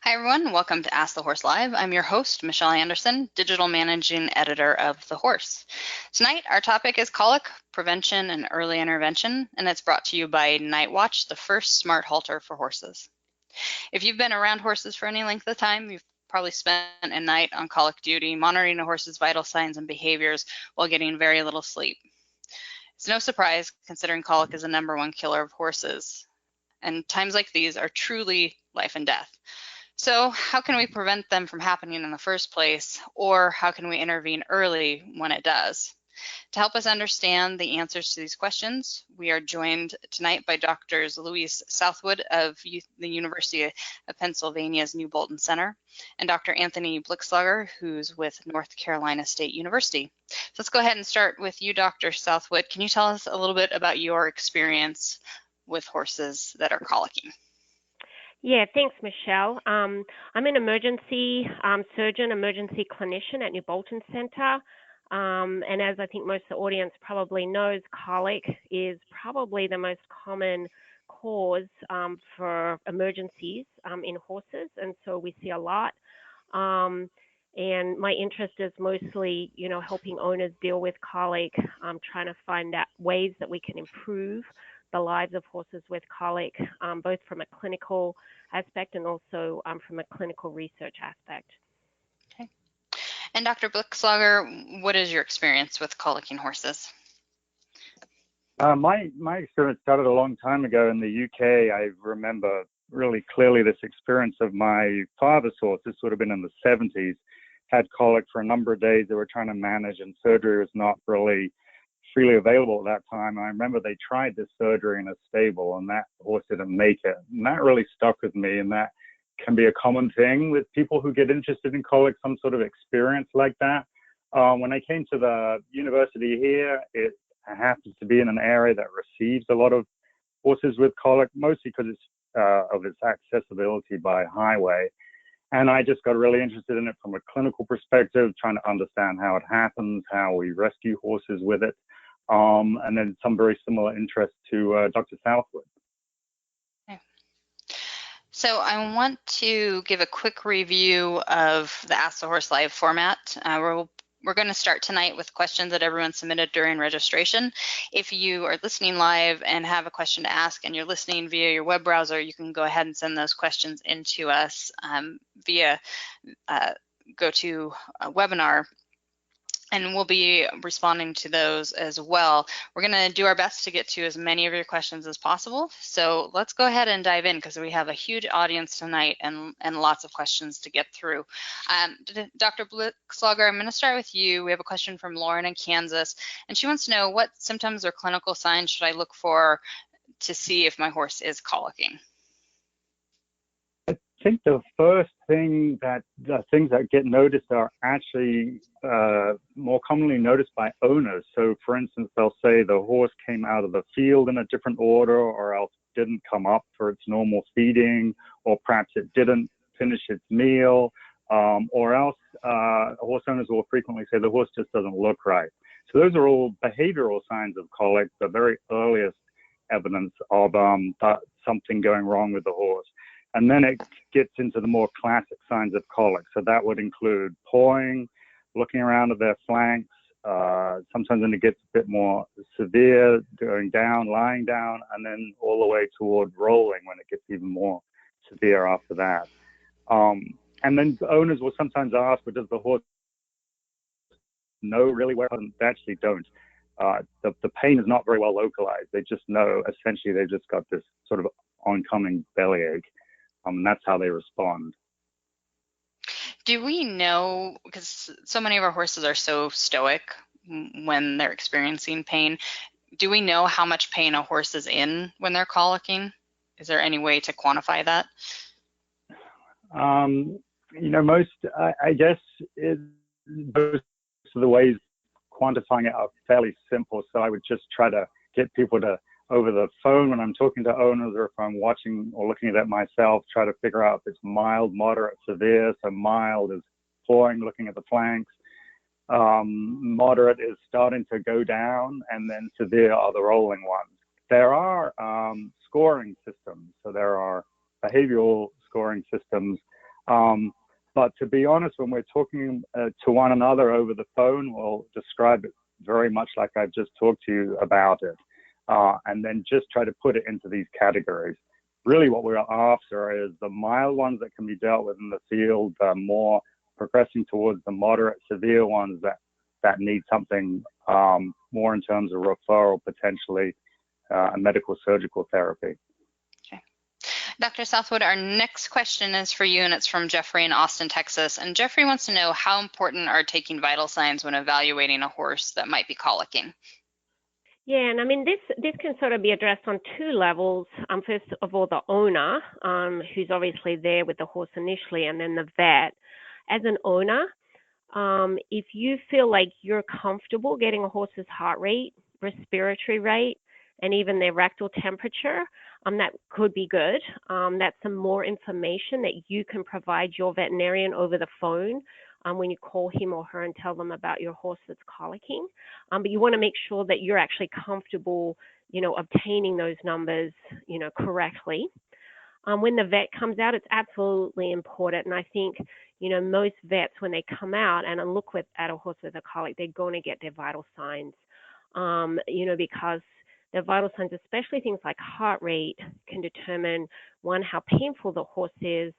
Hi, everyone. Welcome to Ask the Horse Live. I'm your host, Michelle Anderson, Digital Managing Editor of The Horse. Tonight, our topic is colic, prevention, and early intervention, and it's brought to you by Night Watch, the first smart halter for horses. If you've been around horses for any length of time, you've probably spent a night on colic duty, monitoring a horse's vital signs and behaviors while getting very little sleep. It's no surprise, considering colic is the #1 killer of horses, and times like these are truly life and death. So how can we prevent them from happening in the first place, or how can we intervene early when it does? To help us understand the answers to these questions, we are joined tonight by Drs. Louise Southwood of the University of Pennsylvania's New Bolton Center and Dr. Anthony Blickslager, who's with North Carolina State University. So let's go ahead and start with you, Dr. Southwood. Can you tell us a little bit about your experience with horses that are colicking? Yeah, thanks, Michelle. I'm an emergency surgeon, emergency clinician at New Bolton Center. And as I think most of the audience probably knows, colic is probably the most common cause for emergencies in horses. And so we see a lot. And my interest is mostly, helping owners deal with colic, trying to find out ways that we can improve the lives of horses with colic, both from a clinical aspect and also from a clinical research aspect. Okay. And Dr. Blickslager, what is your experience with colicking horses? My experience started a long time ago in the UK. I remember really clearly this experience of my father's horse. This would have been in the 70s, had colic for a number of days. They were trying to manage, and surgery was not really freely available at that time. I remember they tried this surgery in a stable, and that horse didn't make it. And that really stuck with me, and that can be a common thing with people who get interested in colic, some sort of experience like that. When I came to the university here, it happens to be in an area that receives a lot of horses with colic, mostly because of its accessibility by highway. And I just got really interested in it from a clinical perspective, trying to understand how it happens, how we rescue horses with it. And then some very similar interest to Dr. Southwood. Okay. So I want to give a quick review of the Ask the Horse Live format. We're going to start tonight with questions that everyone submitted during registration. If you are listening live and have a question to ask and you're listening via your web browser, you can go ahead and send those questions into us via GoToWebinar. And we'll be responding to those as well. We're going to do our best to get to as many of your questions as possible. So let's go ahead and dive in, because we have a huge audience tonight and lots of questions to get through. Dr. Blickslager, I'm going to start with you. We have a question from Lauren in Kansas, and she wants to know, what symptoms or clinical signs should I look for to see if my horse is colicking? I think the first thing the things that get noticed are actually more commonly noticed by owners. So for instance, they'll say the horse came out of the field in a different order, or else didn't come up for its normal feeding, or perhaps it didn't finish its meal, or else horse owners will frequently say the horse just doesn't look right. So those are all behavioral signs of colic, the very earliest evidence of something going wrong with the horse. And then it gets into the more classic signs of colic. So that would include pawing, looking around at their flanks, sometimes when it gets a bit more severe, going down, lying down, and then all the way toward rolling when it gets even more severe after that. And then the owners will sometimes ask, but does the horse know really where? They actually don't. The pain is not very well localized. They just know, essentially, they've just got this sort of oncoming bellyache. And that's how they respond. Do we know, because so many of our horses are so stoic when they're experiencing pain, do we know how much pain a horse is in when they're colicking? Is there any way to quantify that? I guess most of the ways quantifying it are fairly simple. So I would just try to get people to, over the phone when I'm talking to owners, or if I'm watching or looking at it myself, try to figure out if it's mild, moderate, severe. So mild is pawing, looking at the flanks. Moderate is starting to go down, and then severe are the rolling ones. There are scoring systems. So there are behavioral scoring systems But to be honest, when we're talking to one another over the phone, we'll describe it very much like I've just talked to you about it, and then just try to put it into these categories. Really what we're after is the mild ones that can be dealt with in the field, more progressing towards the moderate, severe ones that need something more in terms of referral, potentially, and medical surgical therapy. Okay. Dr. Southwood, our next question is for you, and it's from Jeffrey in Austin, Texas. And Jeffrey wants to know, how important are taking vital signs when evaluating a horse that might be colicking? Yeah, and I mean, this can sort of be addressed on two levels. First of all, the owner, who's obviously there with the horse initially, and then the vet. As an owner, if you feel like you're comfortable getting a horse's heart rate, respiratory rate, and even their rectal temperature, that could be good. That's some more information that you can provide your veterinarian over the phone when you call him or her and tell them about your horse that's colicking. But you want to make sure that you're actually comfortable, obtaining those numbers, correctly. When the vet comes out, it's absolutely important. And I think, most vets, when they come out and look at a horse with a colic, they're going to get their vital signs, because the vital signs, especially things like heart rate, can determine, one, how painful the horse is,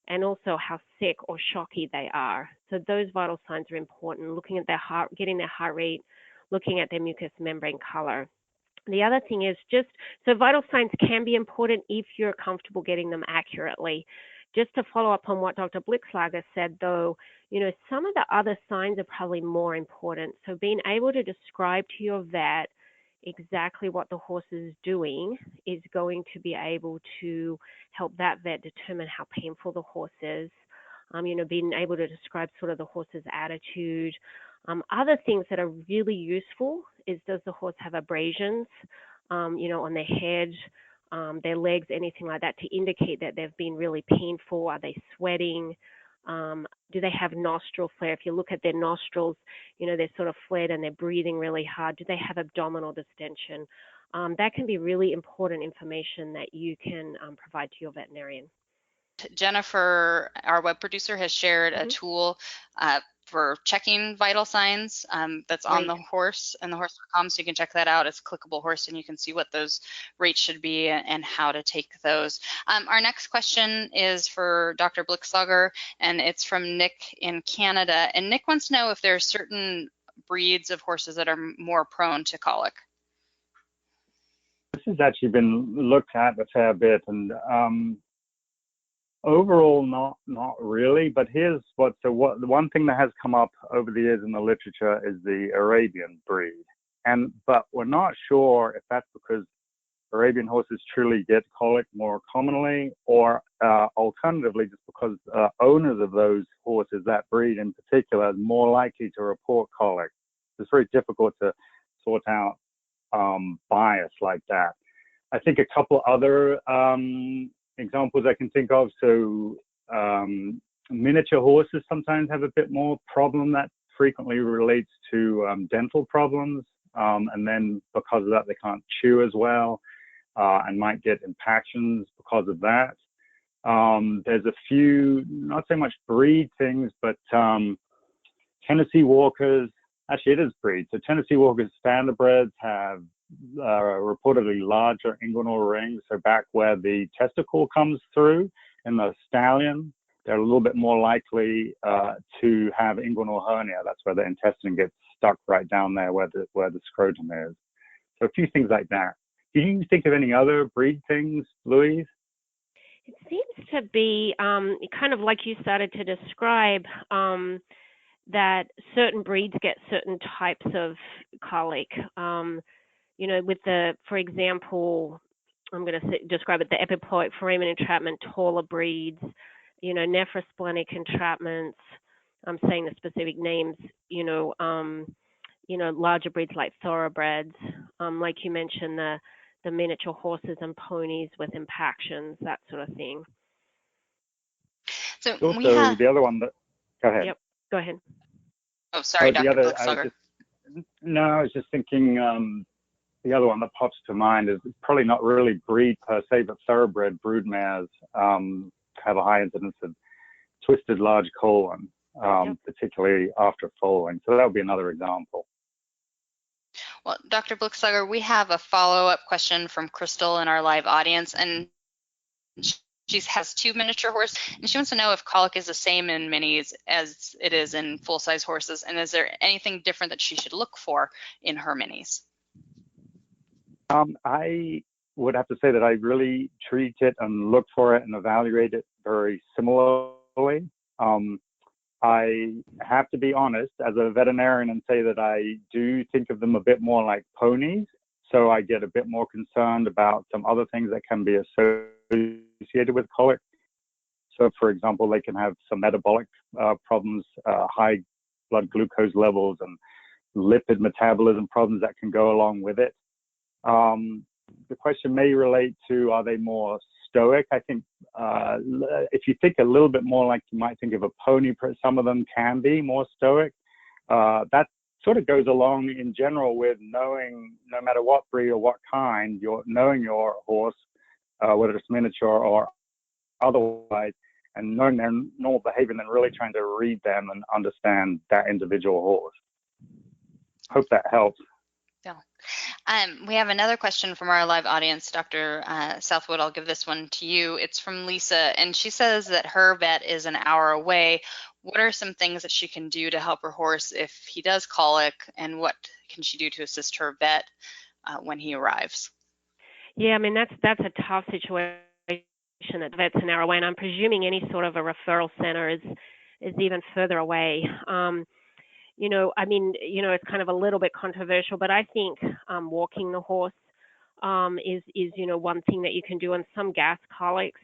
and also how sick or shocky they are. So those vital signs are important, looking at their heart, getting their heart rate, looking at their mucous membrane color. The other thing is so vital signs can be important if you're comfortable getting them accurately. Just to follow up on what Dr. Blickslager said, though, some of the other signs are probably more important. So being able to describe to your vet exactly what the horse is doing is going to be able to help that vet determine how painful the horse is. Being able to describe sort of the horse's attitude. Other things that are really useful is, does the horse have abrasions, on their head, their legs, anything like that, to indicate that they've been really painful? Are they sweating? Do they have nostril flare? If you look at their nostrils, they're sort of flared and they're breathing really hard. Do they have abdominal distension? That can be really important information that you can provide to your veterinarian. Jennifer, our web producer, has shared a tool for checking vital signs that's on the horse and the horse.com, so you can check that out. It's Clickable Horse, and you can see what those rates should be and how to take those. Our next question is for Dr. Blickslager, and it's from Nick in Canada. And Nick wants to know if there are certain breeds of horses that are more prone to colic. This has actually been looked at a fair bit, and overall, not really. But here's the one thing that has come up over the years in the literature is the Arabian breed, but we're not sure if that's because Arabian horses truly get colic more commonly, or alternatively, just because owners of those horses, that breed in particular, are more likely to report colic. It's very difficult to sort out bias like that. I think a couple other examples I can think of. So miniature horses sometimes have a bit more problem that frequently relates to dental problems. And then because of that, they can't chew as well and might get impactions because of that. There's a few, not so much breed things, but Tennessee Walkers, actually it is breed. So Tennessee Walkers standardbreds have reportedly larger inguinal rings. So back where the testicle comes through in the stallion, they're a little bit more likely to have inguinal hernia. That's where the intestine gets stuck right down there where the scrotum is. So a few things like that. Do you think of any other breed things, Louise? It seems to be kind of like you started to describe, that certain breeds get certain types of colic. With for example, I'm going to describe it, the epiploic foramen entrapment, taller breeds, nephrosplenic entrapments. I'm saying the specific names, larger breeds like thoroughbreds, like you mentioned, the miniature horses and ponies with impactions, that sort of thing. So also, the other one that, go ahead. Yep, go ahead. Oh, sorry, Dr. Blickslager. I was just thinking, the other one that pops to mind is probably not really breed per se, but thoroughbred broodmares have a high incidence of twisted large colon, particularly after foaling. So that would be another example. Well, Dr. Blickslager, we have a follow-up question from Crystal in our live audience, and she has 2 miniature horses, and she wants to know if colic is the same in minis as it is in full-size horses, and is there anything different that she should look for in her minis? I would have to say that I really treat it and look for it and evaluate it very similarly. I have to be honest as a veterinarian and say that I do think of them a bit more like ponies. So I get a bit more concerned about some other things that can be associated with colic. So, for example, they can have some metabolic problems, high blood glucose levels, and lipid metabolism problems that can go along with it. The question may relate to, are they more stoic? I think if you think a little bit more like you might think of a pony, some of them can be more stoic. That sort of goes along in general with knowing, no matter what breed or what kind, knowing your horse, whether it's miniature or otherwise, and knowing their normal behavior, and then really trying to read them and understand that individual horse. Hope that helps. Yeah. We have another question from our live audience, Dr. Southwood. I'll give this one to you. It's from Lisa, and she says that her vet is an hour away. What are some things that she can do to help her horse if he does colic, and what can she do to assist her vet when he arrives? Yeah, I mean, that's a tough situation that the vet's an hour away, and I'm presuming any sort of a referral center is even further away. I mean, it's kind of a little bit controversial, but I think walking the horse is one thing that you can do. And some gas colics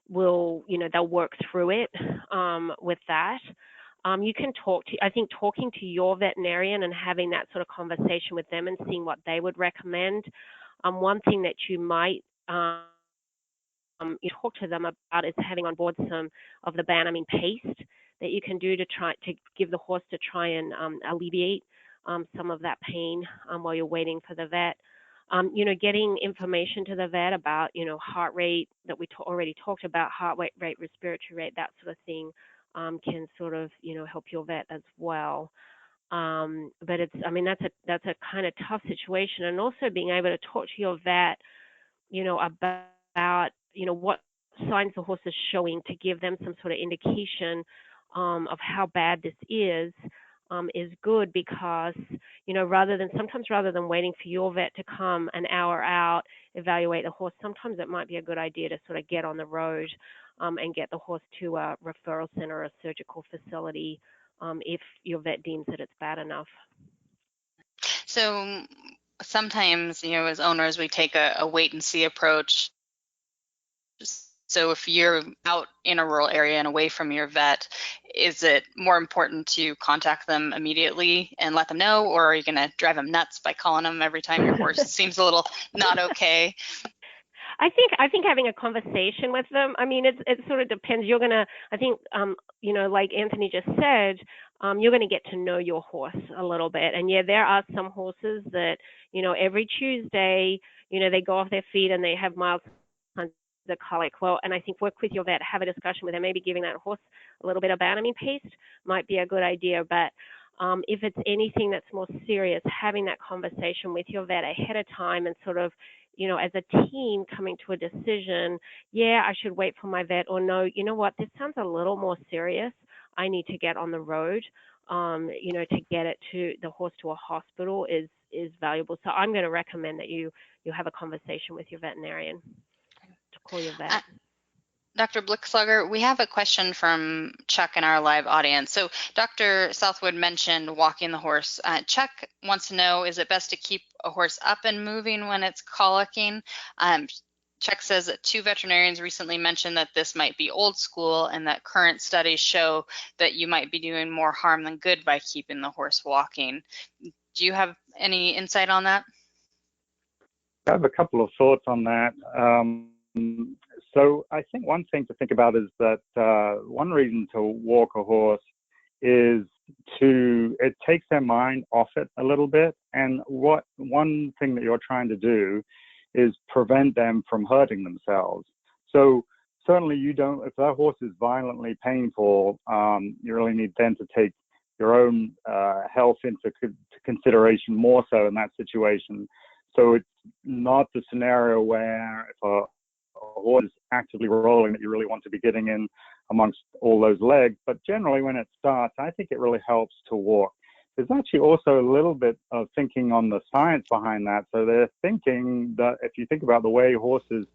they'll work through it with that. You can talking to your veterinarian and having that sort of conversation with them and seeing what they would recommend. One thing that you might talk to them about is having on board some of the Banamine paste that you can do to try to give the horse to try and alleviate some of that pain while you're waiting for the vet. Getting information to the vet about, heart rate that we already talked about, heart rate, respiratory rate, that sort of thing can sort of, help your vet as well. But that's a kind of tough situation. And also being able to talk to your vet, about, what signs the horse is showing to give them some sort of indication of how bad this is good because, rather than waiting for your vet to come an hour out, evaluate the horse, sometimes it might be a good idea to sort of get on the road and get the horse to a referral center or a surgical facility if your vet deems that it's bad enough. So sometimes, as owners, we take a wait and see approach. So if you're out in a rural area and away from your vet, is it more important to contact them immediately and let them know, or are you going to drive them nuts by calling them every time your horse seems a little not okay? I think having a conversation with them, I mean, it sort of depends. You're going to, I think, like Anthony just said, you're going to get to know your horse a little bit. And yeah, there are some horses that, every Tuesday, they go off their feet and they have mild signs of colic. Well, and I think work with your vet, have a discussion with them, maybe giving that horse a little bit of Banamine paste might be a good idea. But if it's anything that's more serious, having that conversation with your vet ahead of time and sort of, as a team coming to a decision, yeah, I should wait for my vet, or no, you know what, this sounds a little more serious. I need to get on the road, to get it to the horse to a hospital is valuable. So I'm going to recommend that you have a conversation with your veterinarian to call your vet. Dr. Blickslager, we have a question from Chuck in our live audience. So Dr. Southwood mentioned walking the horse. Chuck wants to know, is it best to keep a horse up and moving when it's colicking? Chuck says that 2 veterinarians recently mentioned that this might be old school and that current studies show that you might be doing more harm than good by keeping the horse walking. Do you have any insight on that? I have a couple of thoughts on that. So I think one thing to think about is that one reason to walk a horse is it takes their mind off it a little bit. And one thing that you're trying to do is prevent them from hurting themselves. So certainly you don't, if that horse is violently painful, you really need then to take your own health into consideration more so in that situation. So it's not the scenario where if a horse is actively rolling that you really want to be getting in amongst all those legs. But generally when it starts, I think it really helps to walk. There's actually also a little bit of thinking on the science behind that. So they're thinking that if you think about the way horses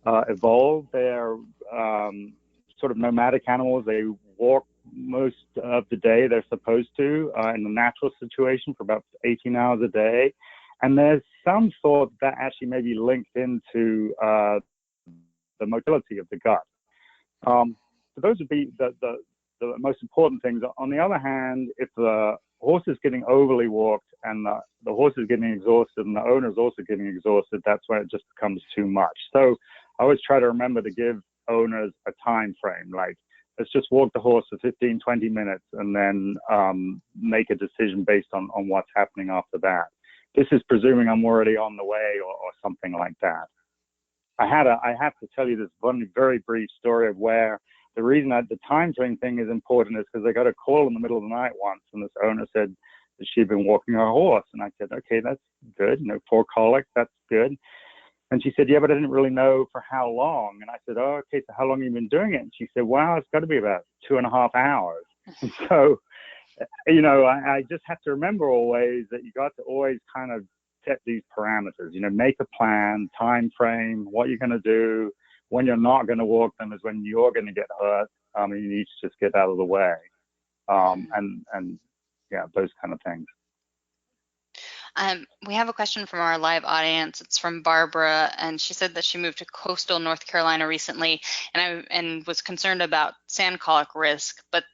evolved, they're sort of nomadic animals. They walk most of the day they're supposed to in the natural situation for about 18 hours a day. And there's some thought that actually may be linked into the motility of the gut. So those would be the most important things. On the other hand, if the horse is getting overly walked and the horse is getting exhausted and the owner is also getting exhausted, that's when it just becomes too much. So I always try to remember to give owners a time frame, like let's just walk the horse for 15, 20 minutes and then make a decision based on what's happening after that. This is presuming I'm already on the way or something like that. I have to tell you this one very brief story of where the reason that the time frame thing is important is because I got a call in the middle of the night once, and this owner said that she'd been walking her horse, and I said, okay, that's good, for colic, that's good. And she said, yeah, but I didn't really know for how long. And I said, oh, okay, so how long have you been doing it? And she said, wow, it's got to be about 2.5 hours. And so, I just have to remember always that you got to always kind of set these parameters, make a plan, time frame, what you're going to do. When you're not going to walk them is when you're going to get hurt. You need to just get out of the way. And yeah, those kind of things. We have a question from our live audience. It's from Barbara, and she said that she moved to coastal North Carolina recently, and was concerned about sand colic risk, but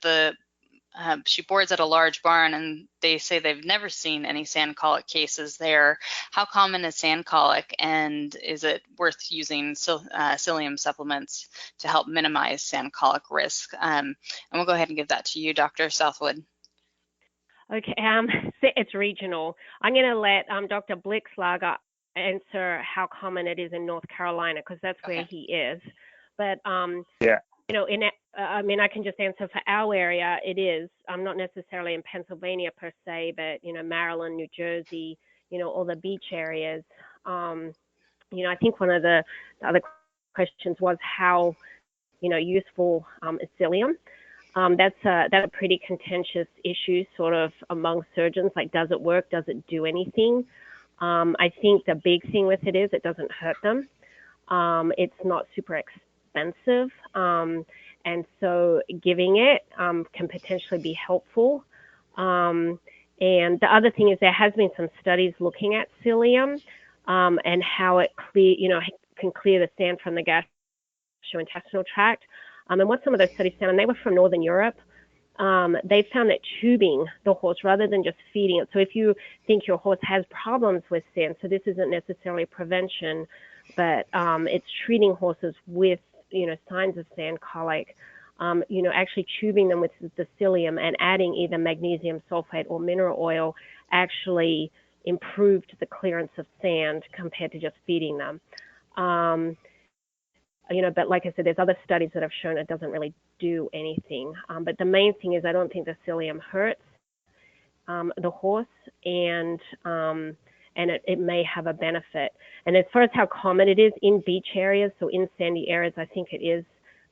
she boards at a large barn, and they say they've never seen any sand colic cases there. How common is sand colic, and is it worth using psyllium supplements to help minimize sand colic risk? And we'll go ahead and give that to you, Dr. Southwood. Okay, it's regional. I'm going to let Dr. Blickslager answer how common it is in North Carolina, because that's where he is. But yeah. I can just answer for our area. It is. I'm not necessarily in Pennsylvania per se, but Maryland, New Jersey, all the beach areas. I think one of the other questions was how useful is psyllium. That's a pretty contentious issue, sort of among surgeons. Like, does it work? Does it do anything? I think the big thing with it is it doesn't hurt them. It's not super expensive, and so giving it can potentially be helpful. And the other thing is there has been some studies looking at psyllium and how it can clear the sand from the gastrointestinal tract. And what some of those studies found, and they were from Northern Europe, they found that tubing the horse rather than just feeding it. So if you think your horse has problems with sand, so this isn't necessarily prevention, but it's treating horses with signs of sand colic, actually tubing them with the psyllium and adding either magnesium sulfate or mineral oil actually improved the clearance of sand compared to just feeding them. But like I said, there's other studies that have shown it doesn't really do anything. But the main thing is I don't think the psyllium hurts the horse, and it may have a benefit. And as far as how common it is in beach areas, so in sandy areas, I think it is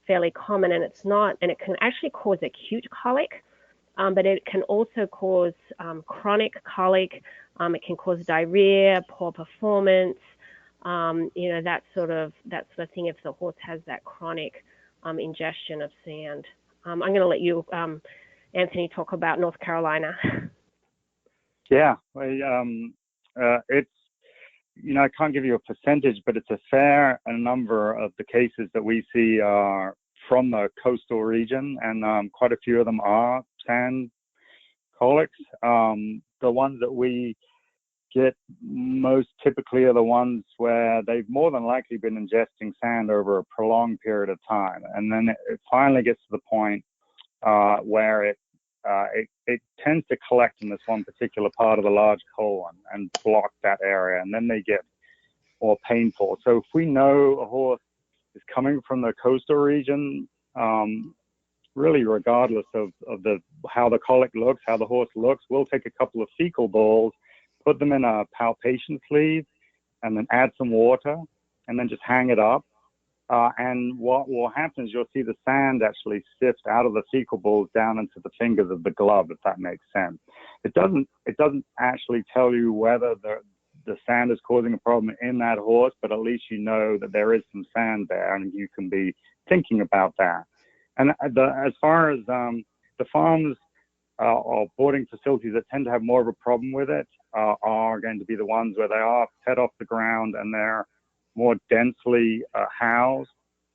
fairly common, and it can actually cause acute colic, but it can also cause chronic colic. It can cause diarrhea, poor performance, that sort of thing if the horse has that chronic ingestion of sand. I'm going to let you, Anthony, talk about North Carolina. Yeah, it's, I can't give you a percentage, but it's a fair number of the cases that we see are from the coastal region, and quite a few of them are sand colics. The ones that we get most typically are the ones where they've more than likely been ingesting sand over a prolonged period of time, and then it finally gets to the point where it tends to collect in this one particular part of the large colon and block that area, and then they get more painful. So if we know a horse is coming from the coastal region, really regardless of how the colic looks, how the horse looks, we'll take a couple of fecal balls, put them in a palpation sleeve, and then add some water, and then just hang it up. And what will happen is you'll see the sand actually sift out of the fecal balls down into the fingers of the glove, if that makes sense. It doesn't actually tell you whether the sand is causing a problem in that horse, but at least you know that there is some sand there, and you can be thinking about that. And as far as the farms or boarding facilities that tend to have more of a problem with it are going to be the ones where they are fed off the ground and they're more densely housed,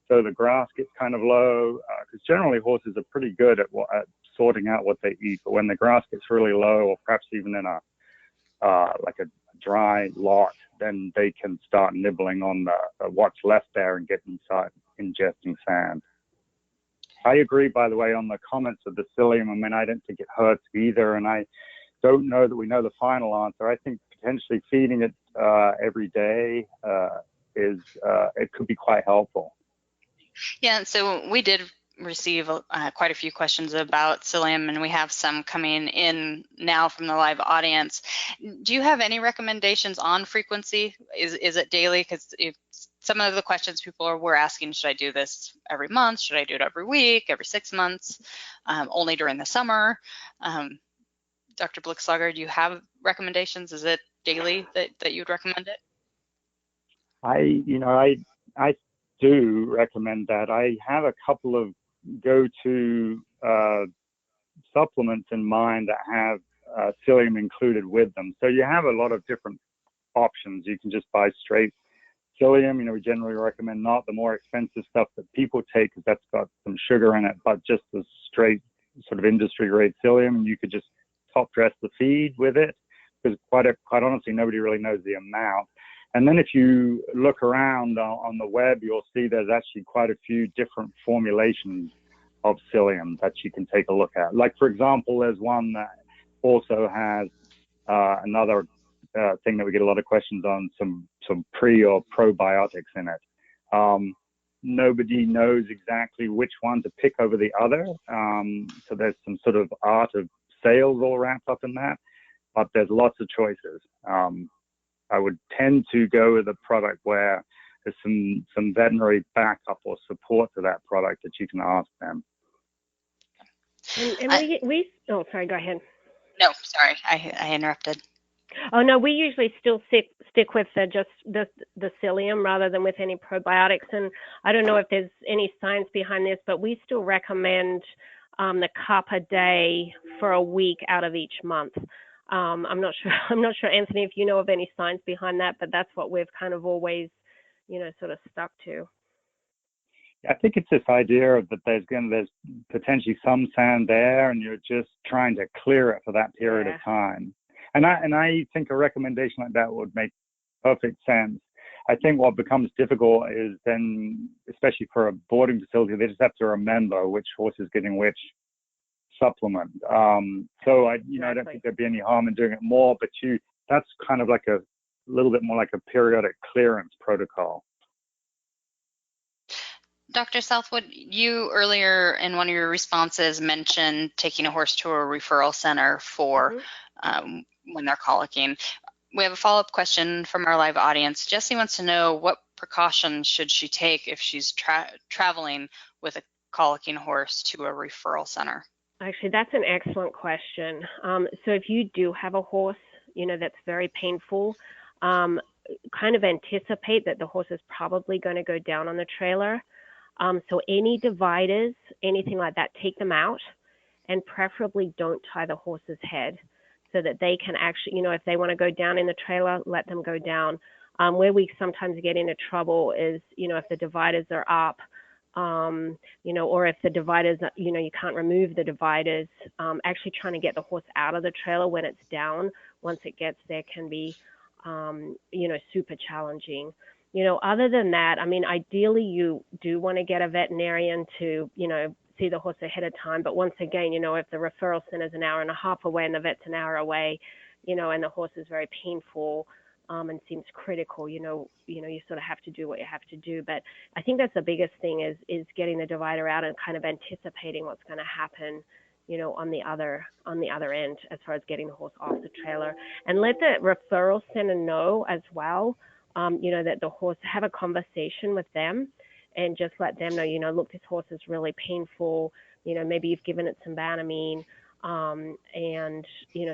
so the grass gets kind of low, because generally horses are pretty good at sorting out what they eat, but when the grass gets really low, or perhaps even in like a dry lot, then they can start nibbling on what's left there and get inside, ingesting sand. I agree, by the way, on the comments of the psyllium. I mean, I don't think it hurts either, and I don't know that we know the final answer. I think potentially feeding it every day it could be quite helpful. Yeah, so we did receive quite a few questions about psyllium, and we have some coming in now from the live audience. Do you have any recommendations on frequency? Is it daily? Because some of the questions people were asking, should I do this every month? Should I do it every week, every 6 months, only during the summer? Dr. Blickslager, do you have recommendations? Is it daily that you'd recommend it? I do recommend that. I have a couple of go-to supplements in mind that have psyllium included with them. So you have a lot of different options. You can just buy straight psyllium. We generally recommend not the more expensive stuff that people take, because that's got some sugar in it, but just the straight sort of industry grade psyllium. And you could just top dress the feed with it, because quite honestly, nobody really knows the amount. And then if you look around on the web, you'll see there's actually quite a few different formulations of psyllium that you can take a look at. Like, for example, there's one that also has another thing that we get a lot of questions on, some pre or probiotics in it. Nobody knows exactly which one to pick over the other. So there's some sort of art of sales all wrapped up in that, but there's lots of choices. I would tend to go with a product where there's some veterinary backup or support to that product that you can ask them. And oh, sorry, go ahead. No, sorry, I interrupted. Oh no, we usually still stick with just the psyllium rather than with any probiotics. And I don't know if there's any science behind this, but we still recommend the cup a day for a week out of each month. I'm not sure, Anthony, if you know of any science behind that, but that's what we've kind of always, sort of stuck to. I think it's this idea of that there's potentially some sand there, and you're just trying to clear it for that period of time. And I think a recommendation like that would make perfect sense. I think what becomes difficult is then, especially for a boarding facility, they just have to remember which horse is getting which supplement. So I don't think there'd be any harm in doing it more, but that's kind of like a little bit more like a periodic clearance protocol. Dr. Southwood, you earlier in one of your responses mentioned taking a horse to a referral center for when they're colicking. We have a follow-up question from our live audience. Jessie wants to know, what precautions should she take if she's traveling with a colicking horse to a referral center? Actually, that's an excellent question. So if you do have a horse, that's very painful, kind of anticipate that the horse is probably going to go down on the trailer. So any dividers, anything like that, take them out, and preferably don't tie the horse's head, so that they can actually, if they want to go down in the trailer, let them go down. Where we sometimes get into trouble is, if the dividers are up, or if the dividers, you can't remove the dividers, actually trying to get the horse out of the trailer when it's down, once it gets there, can be, super challenging. Other than that, I mean, ideally you do want to get a veterinarian to, see the horse ahead of time. But once again, if the referral center is an hour and a half away and the vet's an hour away, and the horse is very painful, and seems critical. You sort of have to do what you have to do. But I think that's the biggest thing is getting the divider out and kind of anticipating what's going to happen, on the other end as far as getting the horse off the trailer, and let the referral center know as well. That the horse, have a conversation with them, and just let them know. Look, this horse is really painful. Maybe you've given it some Banamine, and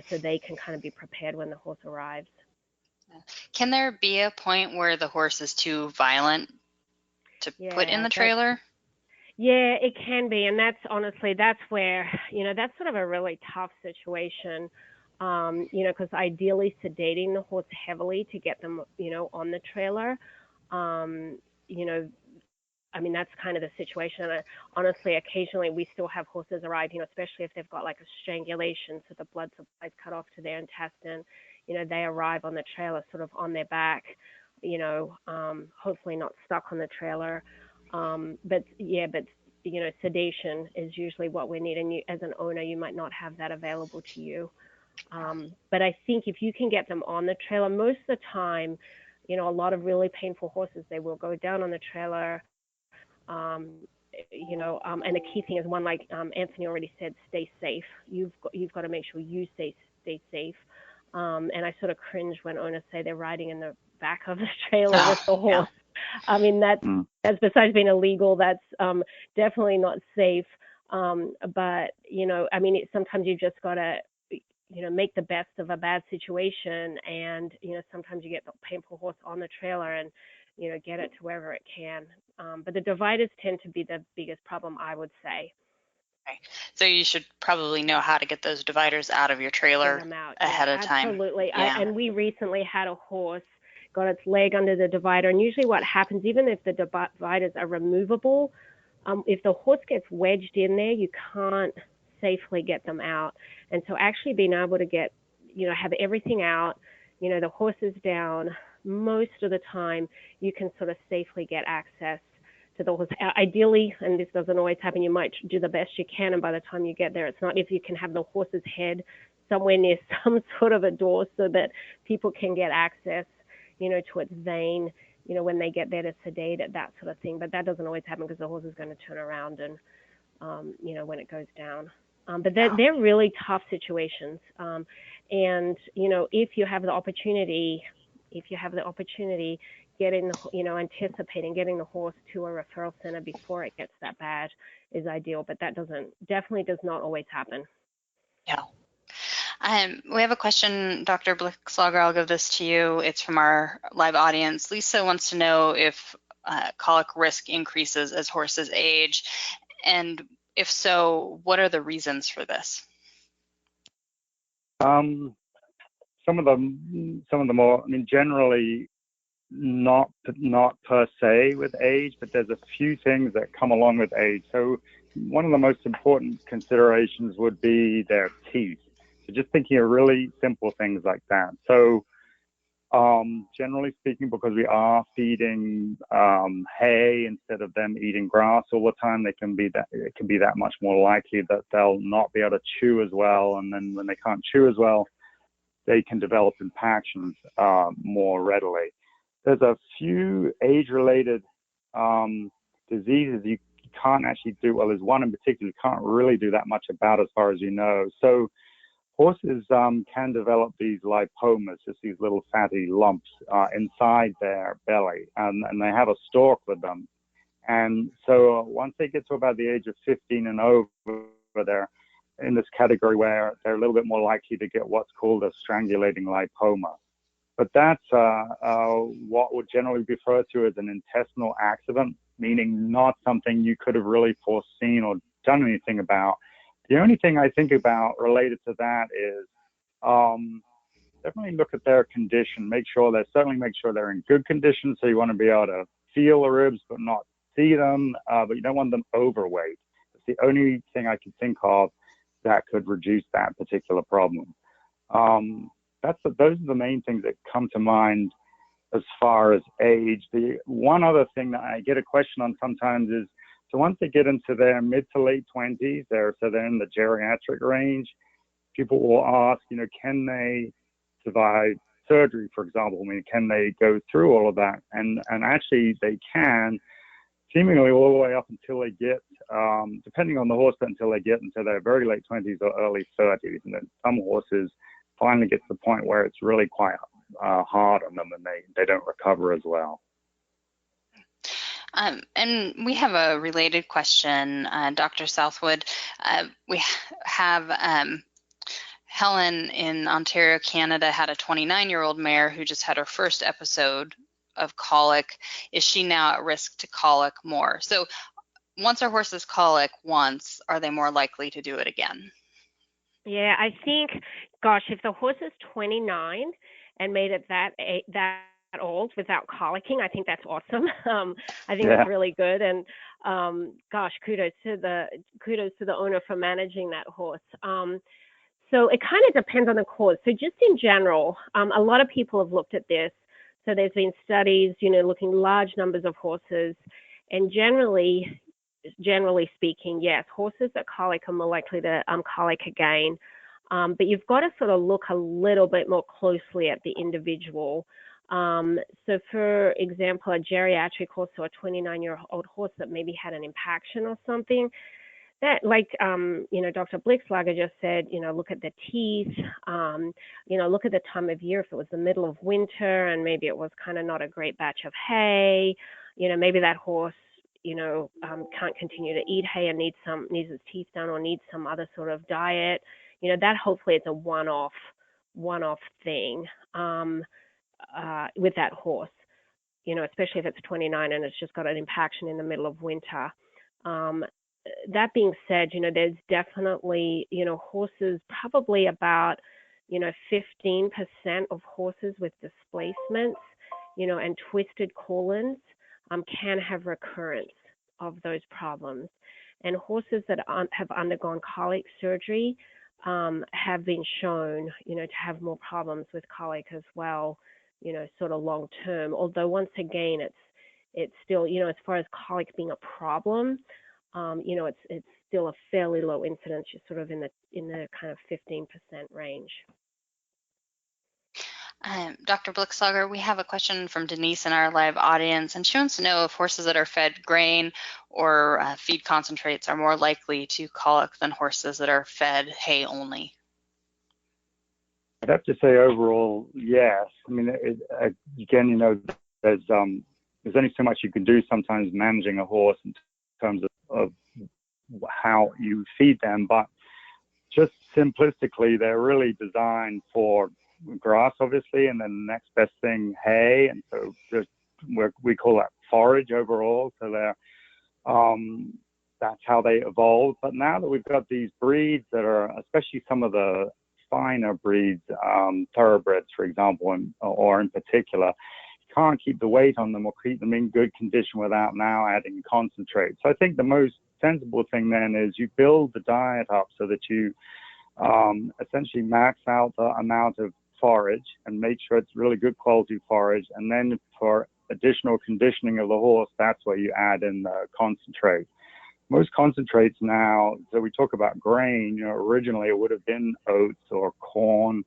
so they can kind of be prepared when the horse arrives. Can there be a point where the horse is too violent to put in the trailer? Yeah, it can be. And that's where, that's sort of a really tough situation, because ideally sedating the horse heavily to get them, on the trailer, that's kind of the situation. And honestly, occasionally we still have horses arrive, especially if they've got like a strangulation, so the blood supply is cut off to their intestine. They arrive on the trailer sort of on their back, hopefully not stuck on the trailer. But sedation is usually what we need. And you, as an owner, you might not have that available to you. But I think if you can get them on the trailer, most of the time, a lot of really painful horses, they will go down on the trailer. And the key thing is one, like Anthony already said, stay safe. You've got to make sure you stay safe. And I sort of cringe when owners say they're riding in the back of the trailer with the horse. Yeah. That's besides being illegal, that's definitely not safe. But sometimes you just got to make the best of a bad situation, and sometimes you get the painful horse on the trailer and get it to wherever it can. But the dividers tend to be the biggest problem, I would say. Okay. So you should probably know how to get those dividers out of your trailer ahead of time. Absolutely. And we recently had a horse got its leg under the divider, and usually what happens, even if the dividers are removable, if the horse gets wedged in there, you can't safely get them out. And so actually being able to get, have everything out, the horse is down, most of the time you can sort of safely get access to the horse. Ideally, and this doesn't always happen, you might do the best you can, and by the time you get there, it's not if you can have the horse's head somewhere near some sort of a door so that people can get access, to its vein, when they get there to sedate it, that sort of thing. But that doesn't always happen because the horse is going to turn around and, when it goes down. But they're really tough situations. And, if you have the opportunity, getting anticipating getting the horse to a referral center before it gets that bad is ideal. But that definitely does not always happen. Yeah. We have a question, Dr. Blickslager. I'll give this to you. It's from our live audience. Lisa wants to know if colic risk increases as horses age, and if so, what are the reasons for this? Some of them more, generally not per se with age, but there's a few things that come along with age. So one of the most important considerations would be their teeth. So just thinking of really simple things like that. So generally speaking, because we are feeding hay instead of them eating grass all the time, it can be that much more likely that they'll not be able to chew as well. And then when they can't chew as well, they can develop impactions more readily. There's a few age-related diseases you can't actually do. Well, there's one in particular you can't really do that much about as far as you know. So horses can develop these lipomas, just these little fatty lumps inside their belly, and they have a stalk with them. And so once they get to about the age of 15 and over, they're in this category where they're a little bit more likely to get what's called a strangulating lipoma. But that's what would generally be referred to as an intestinal accident, meaning not something you could have really foreseen or done anything about. The only thing I think about related to that is definitely look at their condition, certainly make sure they're in good condition. So you want to be able to feel the ribs but not see them, but you don't want them overweight. It's the only thing I can think of that could reduce that particular problem. Those are the main things that come to mind as far as age. The one other thing that I get a question on sometimes is, so once they get into their mid to late 20s, they're in the geriatric range, people will ask, can they survive surgery, for example. I mean, can they go through all of that? And actually they can, seemingly all the way up until they get, depending on the horse, but until they get into their very late 20s or early 30s. And then some horses finally get to the point where it's really quite hard on them and they don't recover as well. And we have a related question, Dr. Southwood. We have Helen in Ontario, Canada, had a 29-year-old mare who just had her first episode of colic. Is she now at risk to colic more? So once our horses colic once, are they more likely to do it again? Yeah, I think, gosh, if the horse is 29 and made it that old without colicking, I think that's awesome. I think that's really good, and gosh, kudos to the owner for managing that horse. So it kind of depends on the cause. So just in general, a lot of people have looked at this. So there's been studies, looking large numbers of horses, and generally speaking, yes, horses that colic are more likely to colic again. But you've got to sort of look a little bit more closely at the individual. So for example, a geriatric horse or a 29-year-old horse that maybe had an impaction or something, that, like, Dr. Blickslager just said, look at the teeth, look at the time of year. If it was the middle of winter and maybe it was kind of not a great batch of hay, maybe that horse, can't continue to eat hay and needs his teeth done or needs some other sort of diet. That hopefully it's a one-off thing with that horse, especially if it's 29 and it's just got an impaction in the middle of winter. That being said, there's definitely, horses, probably about, 15% of horses with displacements, and twisted colons can have recurrence of those problems. And horses that have undergone colic surgery have been shown, to have more problems with colic as well, sort of long term. Although once again, it's still, as far as colic being a problem, it's still a fairly low incidence, just sort of in the kind of 15% range. Dr. Blickslager, we have a question from Denise in our live audience, and she wants to know if horses that are fed grain or feed concentrates are more likely to colic than horses that are fed hay only. I'd have to say overall, yes. I mean, again, there's only so much you can do sometimes managing a horse in terms of how you feed them, but just simplistically, they're really designed for grass, obviously, and then the next best thing, hay, and so just we call that forage overall. So they're that's how they evolved. But now that we've got these breeds that are, especially some of the finer breeds, thoroughbreds, for example, or in particular, you can't keep the weight on them or keep them in good condition without now adding concentrate. So I think the most sensible thing then is you build the diet up so that you essentially max out the amount of forage and make sure it's really good quality forage. And then for additional conditioning of the horse, that's where you add in the concentrate. Most concentrates now, so we talk about grain, originally it would have been oats or corn,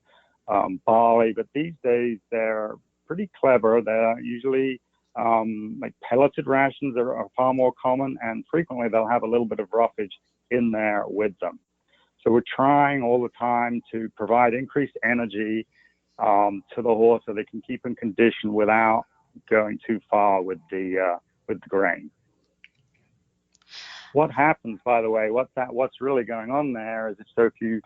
barley, but these days they're pretty clever. They're usually like pelleted rations are far more common, and frequently they'll have a little bit of roughage in there with them. So we're trying all the time to provide increased energy to the horse so they can keep in condition without going too far with the grain. What happens, by the way, what's really going on there is, so if you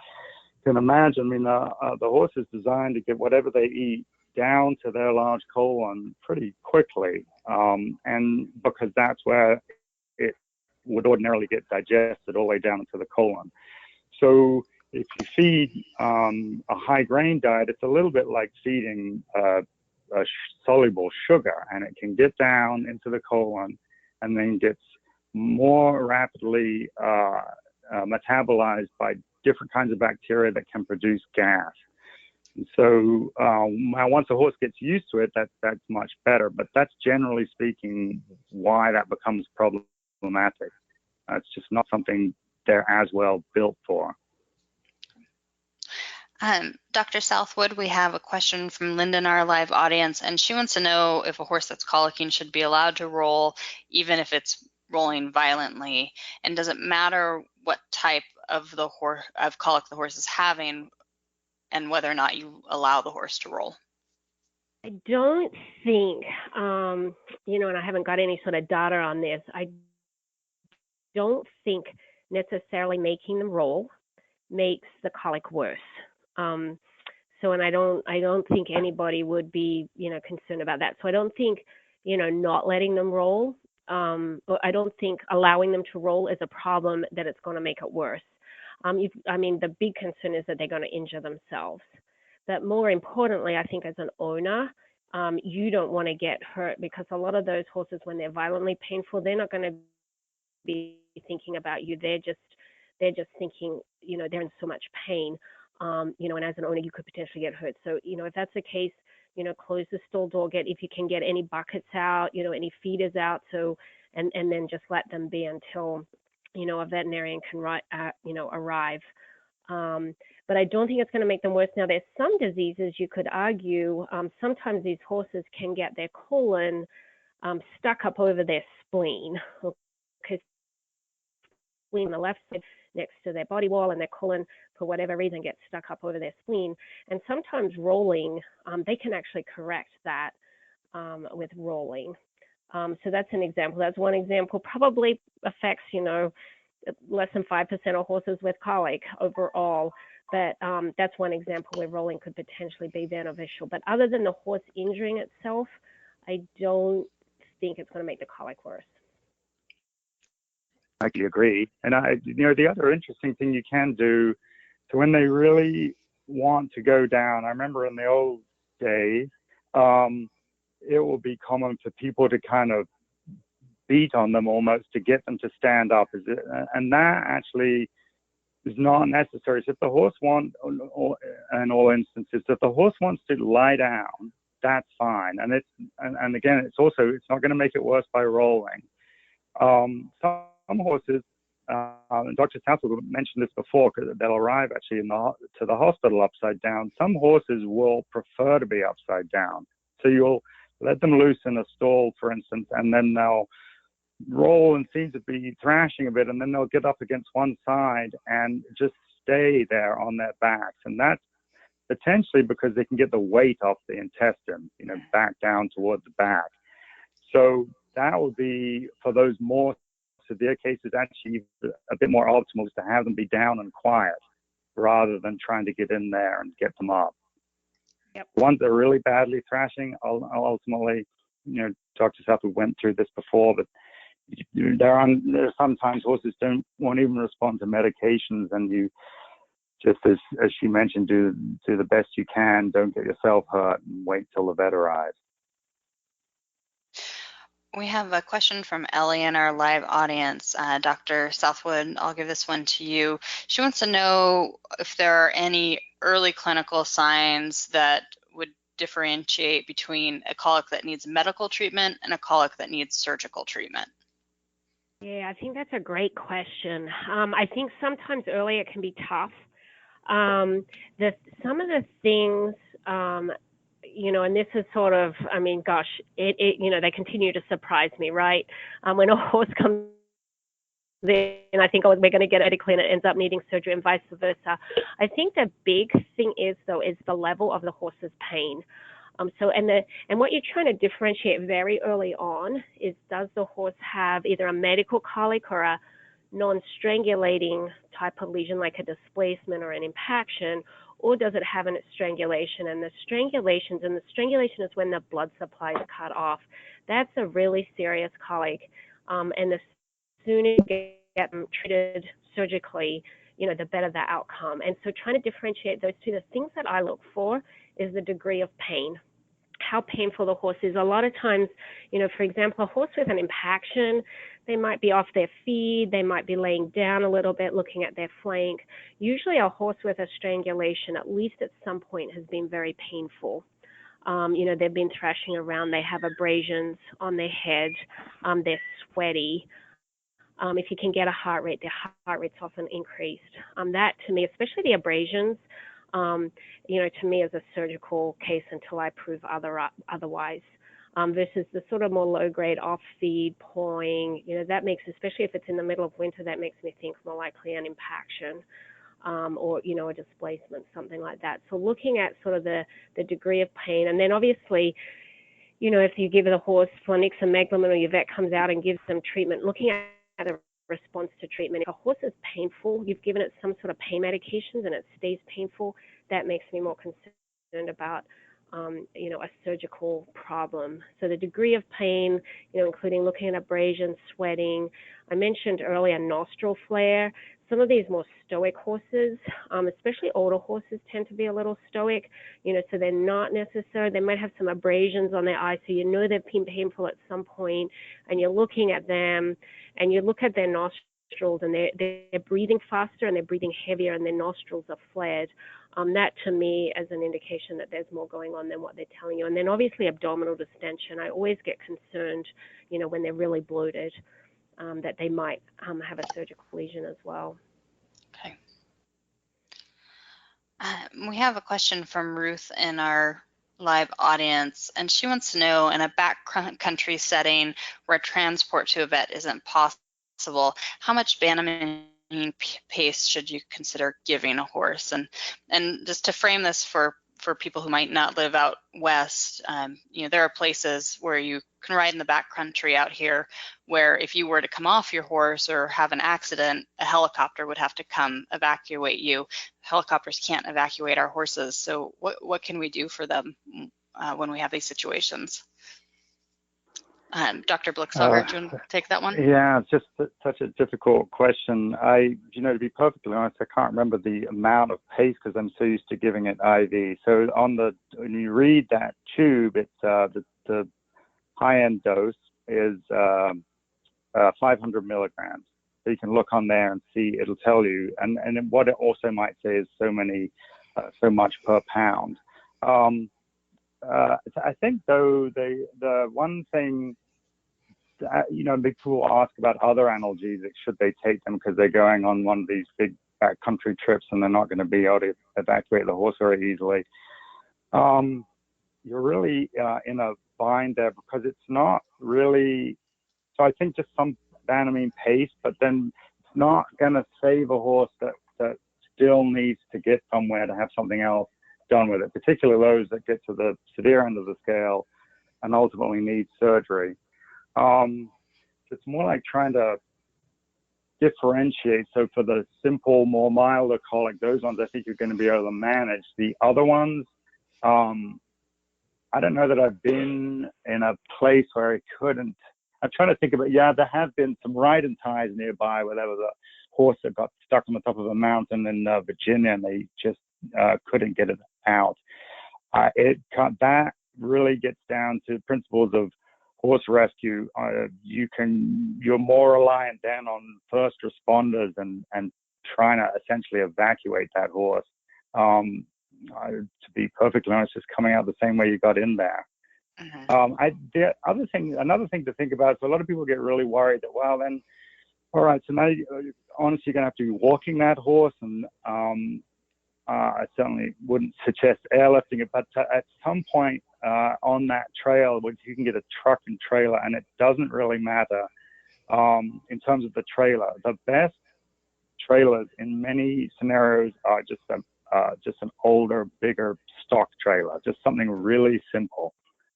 can imagine, I mean, the horse is designed to get whatever they eat down to their large colon pretty quickly, and because that's where it would ordinarily get digested all the way down into the colon. So if you feed a high grain diet, it's a little bit like feeding a soluble sugar, and it can get down into the colon and then gets more rapidly metabolized by different kinds of bacteria that can produce gas. And so once a horse gets used to it, that's much better. But that's generally speaking why that becomes problematic. It's just not something they're as well built for. Dr. Southwood, we have a question from Linda in our live audience, and she wants to know if a horse that's colicking should be allowed to roll, even if it's rolling violently, and does it matter what type of colic the horse is having, and whether or not you allow the horse to roll? I don't think, and I haven't got any sort of data on this. I don't think necessarily making them roll makes the colic worse. And I don't think anybody would be, concerned about that. So I don't think, not letting them roll, but I don't think allowing them to roll is a problem that it's going to make it worse. The big concern is that they're going to injure themselves. But more importantly, I think as an owner, you don't want to get hurt, because a lot of those horses, when they're violently painful, they're not going to be thinking about you. They're just thinking, they're in so much pain. And as an owner, you could potentially get hurt. So, if that's the case, close the stall door, if you can get any buckets out, any feeders out. So, and then just let them be until, a veterinarian can, arrive. But I don't think it's going to make them worse. Now, there's some diseases you could argue. Sometimes these horses can get their colon stuck up over their spleen. Okay, spleen on the left side next to their body wall, and their colon, for whatever reason, gets stuck up over their spleen. And sometimes rolling, they can actually correct that with rolling. So that's an example. That's one example. Probably affects, less than 5% of horses with colic overall. But that's one example where rolling could potentially be beneficial. But other than the horse injuring itself, I don't think it's going to make the colic worse. I agree. And the other interesting thing you can do, so when they really want to go down, I remember in the old days, it will be common for people to kind of beat on them almost to get them to stand up. And that actually is not necessary. So if the horse wants, in all instances, if the horse wants to lie down, that's fine. And again, it's not going to make it worse by rolling. Some horses, and Dr. Southwood mentioned this before, because they'll arrive actually to the hospital upside down. Some horses will prefer to be upside down. So you'll let them loose in a stall, for instance, and then they'll roll and seem to be thrashing a bit, and then they'll get up against one side and just stay there on their backs. And that's potentially because they can get the weight off the intestine, back down toward the back. So that would be, for those more severe cases, actually a bit more optimal, is to have them be down and quiet rather than trying to get in there and get them up. Yep. Ones that are really badly thrashing, ultimately, Dr. Southwood went through this before, but there are sometimes horses won't even respond to medications, and you just, as she mentioned, do the best you can. Don't get yourself hurt, and wait till the vet arrives. We have a question from Ellie in our live audience. Dr. Southwood, I'll give this one to you. She wants to know if there are any early clinical signs that would differentiate between a colic that needs medical treatment and a colic that needs surgical treatment. Yeah, I think that's a great question. I think sometimes early it can be tough. Some of the things, and this is sort of, they continue to surprise me, right? When a horse comes in, I think, we're going to get it clean, it ends up needing surgery, and vice versa. I think the big thing is the level of the horse's pain. And what you're trying to differentiate very early on is, does the horse have either a medical colic or a non-strangulating type of lesion, like a displacement or an impaction, or does it have a strangulation? And the strangulation is when the blood supply is cut off. That's a really serious colic. And the sooner you get them treated surgically, the better the outcome. And so trying to differentiate those two, the things that I look for is the degree of pain, how painful the horse is. A lot of times, for example, a horse with an impaction, they might be off their feed, they might be laying down a little bit, looking at their flank. Usually a horse with a strangulation, at least at some point, has been very painful. They've been thrashing around, they have abrasions on their head, they're sweaty. If you can get a heart rate, their heart rate's often increased. That, to me, especially the abrasions, to me as a surgical case until I prove otherwise. Versus the sort of more low-grade off-feed pawing, that makes, especially if it's in the middle of winter, that makes me think more likely an impaction. Or, a displacement, something like that. So looking at sort of the degree of pain, and then obviously, if you give the horse flunixameglumine or your vet comes out and gives them treatment, looking at a response to treatment. If a horse is painful, you've given it some sort of pain medications and it stays painful, that makes me more concerned about a surgical problem. So the degree of pain, including looking at abrasion, sweating. I mentioned earlier nostril flare. Some of these more stoic horses, especially older horses, tend to be a little stoic, so they're not necessary. They might have some abrasions on their eyes, so they've been painful at some point, and you're looking at them, and you look at their nostrils, and they're breathing faster, and they're breathing heavier, and their nostrils are flared. That, to me, is an indication that there's more going on than what they're telling you. And then, obviously, abdominal distension. I always get concerned, when they're really bloated, that they might have a surgical lesion as well. Okay. We have a question from Ruth in our live audience, and she wants to know, in a backcountry setting where transport to a vet isn't possible, how much Banamine paste should you consider giving a horse? And just to frame this for people who might not live out west, there are places where you can ride in the backcountry out here where if you were to come off your horse or have an accident, a helicopter would have to come evacuate you. Helicopters can't evacuate our horses. So what can we do for them when we have these situations? Dr. Blicksager, do you want to take that one? Yeah, it's just such a difficult question. To be perfectly honest, I can't remember the amount of paste because I'm so used to giving it IV. So when you read that tube, it's the high-end dose is 500 milligrams. So you can look on there and see, it'll tell you. And what it also might say is so much per pound. I think, though, the one thing, people ask about other analgesics, should they take them because they're going on one of these big backcountry trips and they're not going to be able to evacuate the horse very easily. You're really in a bind there because it's not really, so I think just some Banamine paste, but then it's not going to save a horse that still needs to get somewhere to have something else done with it, particularly those that get to the severe end of the scale and ultimately need surgery. It's more like trying to differentiate. So for the simple, more milder colic, those ones I think you're going to be able to manage. The other ones, I don't know that I've been in a place where I couldn't. I'm trying to think about, there have been some riding ties nearby where there was a horse that got stuck on the top of a mountain in Virginia and they just couldn't get it out. That really gets down to principles of horse rescue. You're more reliant then on first responders and trying to essentially evacuate that horse. To be perfectly honest, just coming out the same way you got in there. Mm-hmm. Another thing to think about is a lot of people get really worried that, well, then, all right, so now honestly you're going to have to be walking that horse, and I certainly wouldn't suggest airlifting it, but at some point on that trail, which you can get a truck and trailer, and it doesn't really matter in terms of the trailer. The best trailers in many scenarios are just an older, bigger stock trailer, just something really simple.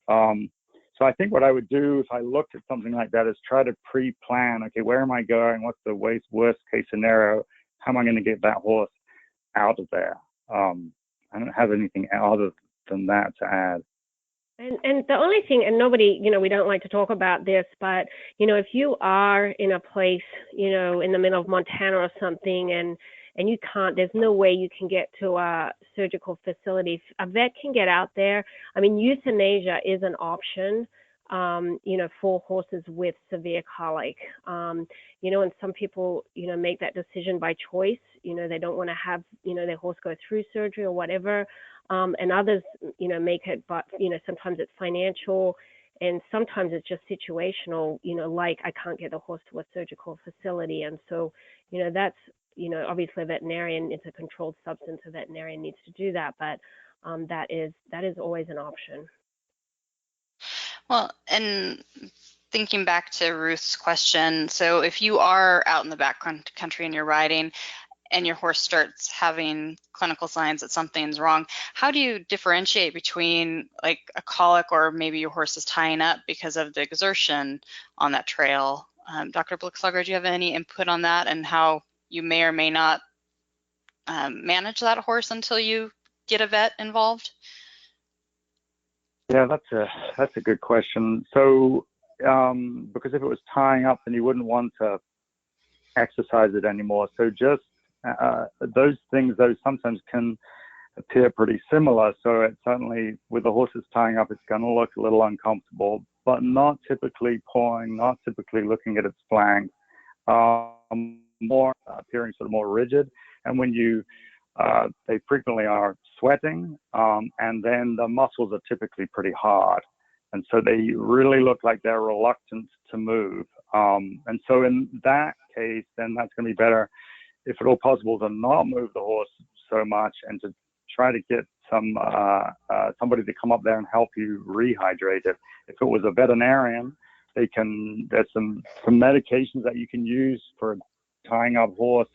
So I think what I would do if I looked at something like that is try to pre-plan, okay, where am I going? What's the worst case scenario? How am I going to get that horse out of there? I don't have anything other than that to add. And the only thing, and nobody, we don't like to talk about this, but, if you are in a place, in the middle of Montana or something, and you can't, there's no way you can get to a surgical facility, a vet can get out there. I mean, euthanasia is an option, for horses with severe colic. And some people, make that decision by choice. They don't want to have, their horse go through surgery or whatever. And others, make it, but, sometimes it's financial and sometimes it's just situational, like I can't get the horse to a surgical facility. And so, that's obviously a veterinarian, it's a controlled substance, a veterinarian needs to do that, but that is always an option. Well, and thinking back to Ruth's question, so if you are out in the back country and you're riding and your horse starts having clinical signs that something's wrong, how do you differentiate between like a colic or maybe your horse is tying up because of the exertion on that trail? Dr. Blickslager, do you have any input on that and how you may or may not manage that horse until you get a vet involved? Yeah, that's a good question. So, because if it was tying up, then you wouldn't want to exercise it anymore. So just those things, those sometimes can appear pretty similar. So it certainly, with the horses tying up, it's going to look a little uncomfortable, but not typically pawing, not typically looking at its flank, more appearing sort of more rigid. And when they frequently are sweating, and then the muscles are typically pretty hard. And so they really look like they're reluctant to move. And so in that case, then that's going to be better, if at all possible, to not move the horse so much and to try to get somebody to come up there and help you rehydrate it. If it was a veterinarian, there's some medications that you can use for tying up horse,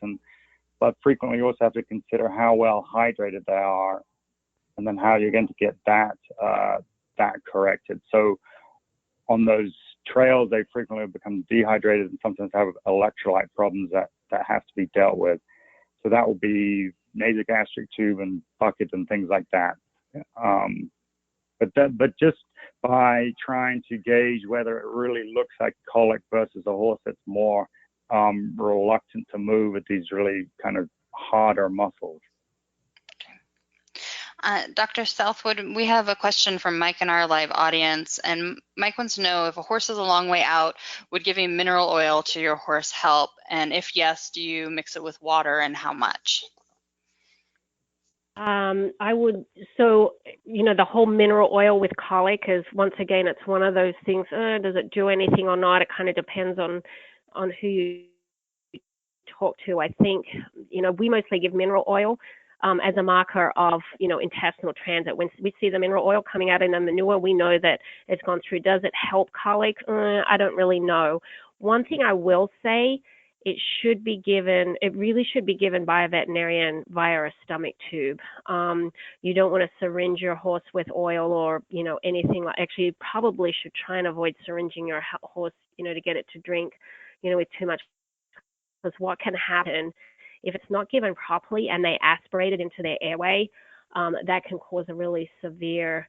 but frequently you also have to consider how well hydrated they are, and then how you're going to get that corrected. So on those trails, they frequently become dehydrated and sometimes have electrolyte problems that have to be dealt with. So that will be nasogastric tube and bucket and things like that. But just by trying to gauge whether it really looks like colic versus a horse that's more reluctant to move with these really kind of harder muscles. Dr. Southwood, we have a question from Mike in our live audience, and Mike wants to know if a horse is a long way out, would giving mineral oil to your horse help? And if yes, do you mix it with water and how much? I would, so, the whole mineral oil with colic is, once again, it's one of those things, does it do anything or not? It kind of depends on who you talk to. I think, we mostly give mineral oil as a marker of, intestinal transit. When we see the mineral oil coming out in the manure, we know that it's gone through. Does it help colic? I don't really know. One thing I will say, it really should be given by a veterinarian via a stomach tube. You don't want to syringe your horse with oil or, anything like, actually you probably should try and avoid syringing your horse, to get it to drink, with too much, because what can happen if it's not given properly and they aspirate it into their airway, that can cause a really severe,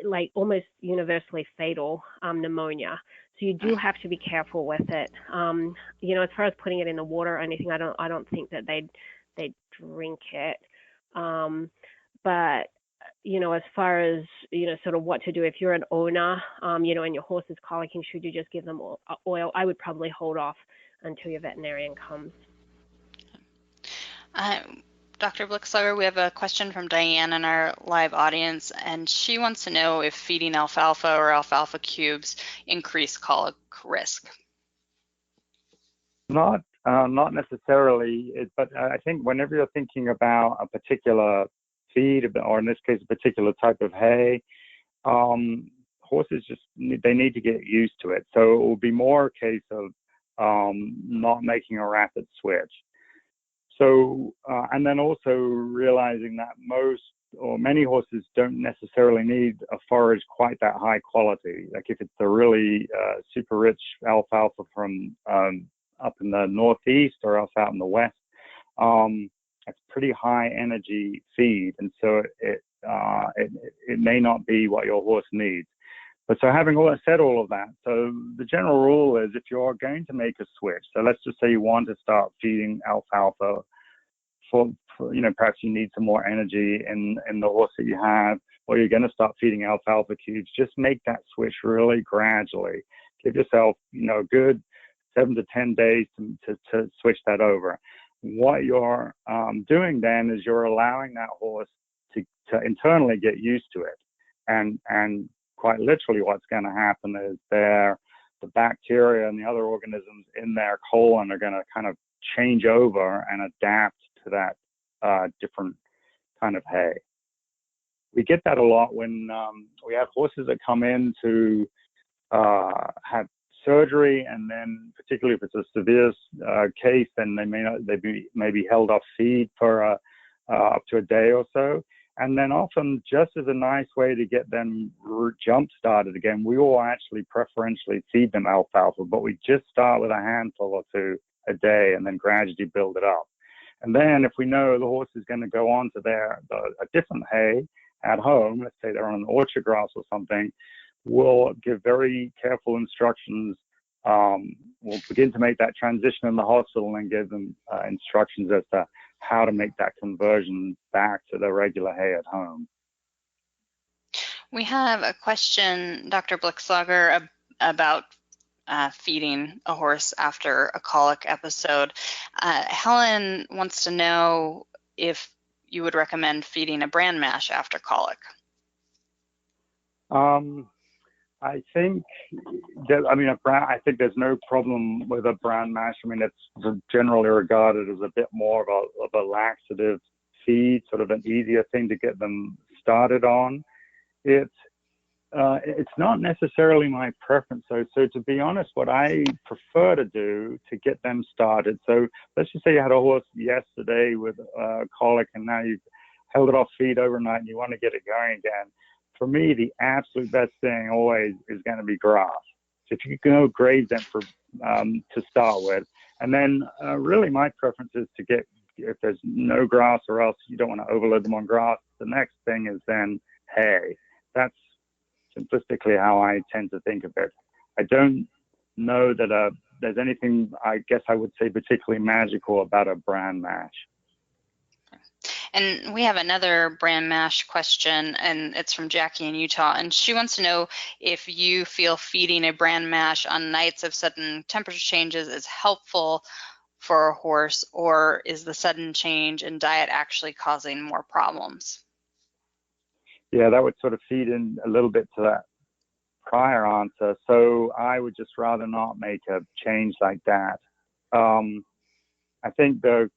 like almost universally fatal pneumonia. So you do have to be careful with it. As far as putting it in the water or anything, I don't think that they'd drink it. But as far as sort of what to do if you're an owner, and your horse is colicking, should you just give them oil? I would probably hold off until your veterinarian comes. Dr. Blickslager, we have a question from Diane in our live audience, and she wants to know if feeding alfalfa or alfalfa cubes increase colic risk. Not necessarily, but I think whenever you're thinking about a particular feed, or in this case, a particular type of hay, horses they need to get used to it. So it will be more a case of not making a rapid switch. So, and then also realizing that most or many horses don't necessarily need a forage quite that high quality. Like if it's a really super rich alfalfa from up in the northeast or else out in the west, it's pretty high energy feed, and so it may not be what your horse needs. But so having said all of that, so the general rule is if you're going to make a switch, so let's just say you want to start feeding alfalfa for perhaps you need some more energy in the horse that you have, or you're going to start feeding alfalfa cubes, just make that switch really gradually. Give yourself, a good 7 to 10 days to switch that over. What you're doing then is you're allowing that horse to internally get used to it. And quite literally what's going to happen is the bacteria and the other organisms in their colon are going to kind of change over and adapt to that different kind of hay. We get that a lot when we have horses that come in to have surgery, and then particularly if it's a severe case, then may be held off feed for up to a day or so. And then often, just as a nice way to get them jump started again, we will actually preferentially feed them alfalfa, but we just start with a handful or two a day and then gradually build it up. And then if we know the horse is going to go on to a different hay at home, let's say they're on orchard grass or something, we'll give very careful instructions. We'll begin to make that transition in the hospital and give them instructions as to how to make that conversion back to the regular hay at home. We have a question, Dr. Blickslager, about feeding a horse after a colic episode. Helen wants to know if you would recommend feeding a bran mash after colic. I think I think there's no problem with a bran mash. I mean, it's generally regarded as a bit more of a laxative feed, sort of an easier thing to get them started on. It's not necessarily my preference, though. So to be honest, what I prefer to do to get them started. So let's just say you had a horse yesterday with colic, and now you've held it off feed overnight, and you want to get it going again. For me, the absolute best thing always is going to be grass. So if you can go graze them to start with, and then really my preference is to get, if there's no grass or else you don't want to overload them on grass, the next thing is then hay. That's simplistically how I tend to think of it. I don't know that there's anything, I guess I would say, particularly magical about a bran mash. And we have another bran mash question, and it's from Jackie in Utah, and she wants to know if you feel feeding a bran mash on nights of sudden temperature changes is helpful for a horse, or is the sudden change in diet actually causing more problems? Yeah, that would sort of feed in a little bit to that prior answer. So I would just rather not make a change like that. I think the